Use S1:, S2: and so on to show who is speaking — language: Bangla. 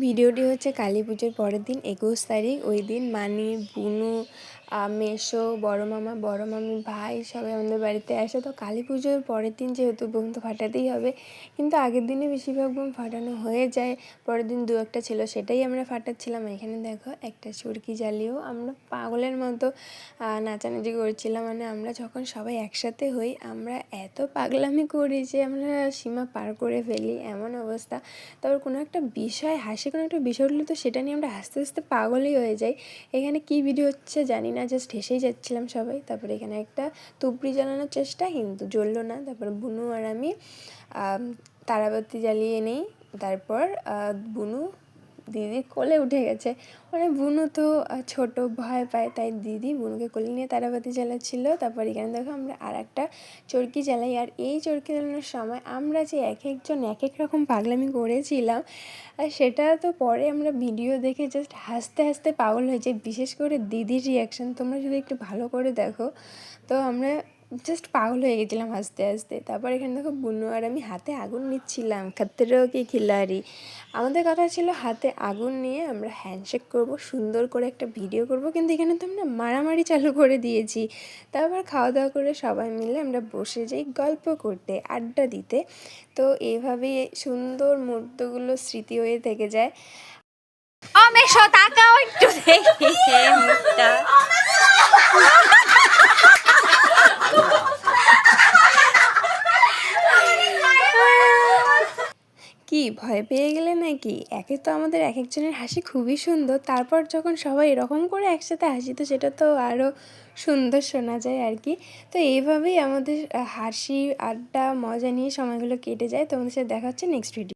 S1: ভিডিওটি হচ্ছে কালী পুজোর পরের দিন ২১ তারিখ। ওই দিন মানি, বুনু, মেসো, বড় মামা, বড় মামি, ভাই সবাই আমাদের বাড়িতে আসে। তো কালী পুজোর পরের দিন যেহেতু বোম তো ফাটাতেই হবে, কিন্তু আগের দিনে বেশিরভাগ বোম ফাটানো হয়ে যায়। পরের দিন ২-১টা ছিল, সেটাই আমরা ফাটাচ্ছিলাম। এখানে দেখো একটা চুরকি জ্বালিয়েও আমরা পাগলের মতো নাচানাচি করছিলাম। মানে আমরা যখন সবাই একসাথে হই আমরা এত পাগলামি করি যে আমরা সীমা পার করে ফেলি, এমন অবস্থা। তারপর কোনো একটা বিষয় কোনো একটা বিষয় উঠলে তো সেটা নিয়ে আমরা হাসতে হাসতে পাগলই হয়ে যাই। এখানে কী ভিডিও হচ্ছে জানি না, জাস্ট হেসেই যাচ্ছিলাম সবাই। তারপরে এখানে একটা তুবড়ি জ্বালানোর চেষ্টা, কিন্তু জ্বললো না। তারপর বুনু আর আমি তারাবাতি জ্বালিয়ে নিই। তারপর বুনু দিদির কোলে উঠে গেছে। মানে বুনু তো ছোটো, ভয় পায়, তাই দিদি বুনুকে কোলে নিয়ে তারাবাতি জ্বালাচ্ছিল। তারপর এখানে দেখো আমরা আর একটা চরকি জ্বালাই। আর এই চরকি জ্বালানোর সময় আমরা যে এক একজন এক এক রকম পাগলামি করেছিলাম, আর সেটা তো পরে আমরা ভিডিও দেখে জাস্ট হাসতে হাসতে পাগল হয়ে যাই। বিশেষ করে দিদির রিয়াকশান তোমরা যদি একটু ভালো করে দেখো, তো আমরা জাস্ট পাগল হয়ে গেছিলাম হাসতে হাসতে। তারপর এখানে দেখো বুনু আর আমি হাতে আগুন নিচ্ছিলাম, খতরো কি খিলাড়ি। আমাদের কথা ছিল হাতে আগুন নিয়ে আমরা হ্যান্ডশেক করব, সুন্দর করে একটা ভিডিও করব, কিন্তু এখানে তো আমরা মারামারি চালু করে দিয়েছি। তারপর খাওয়া দাওয়া করে সবাই মিলে আমরা বসে যাই গল্প করতে, আড্ডা দিতে। তো এভাবেই সুন্দর মুহূর্তগুলো স্মৃতি হয়ে থেকে যায়।
S2: মেশো তাকাও একটু দেখি মুখটা।
S1: কি ভয় পেয়ে গেলে নাকি? একে তো আমাদের এক একজনের হাসি খুবই সুন্দর, তারপর যখন সবাই এরকম করে একসাথে হাসি তো সেটা তো আরও সুন্দর শোনা যায় আর কি। তো এইভাবেই আমাদের হাসি, আড্ডা, মজা নিয়ে সময়গুলো কেটে যায়। তোমাদের সাথে দেখা হচ্ছে নেক্সট ভিডিও।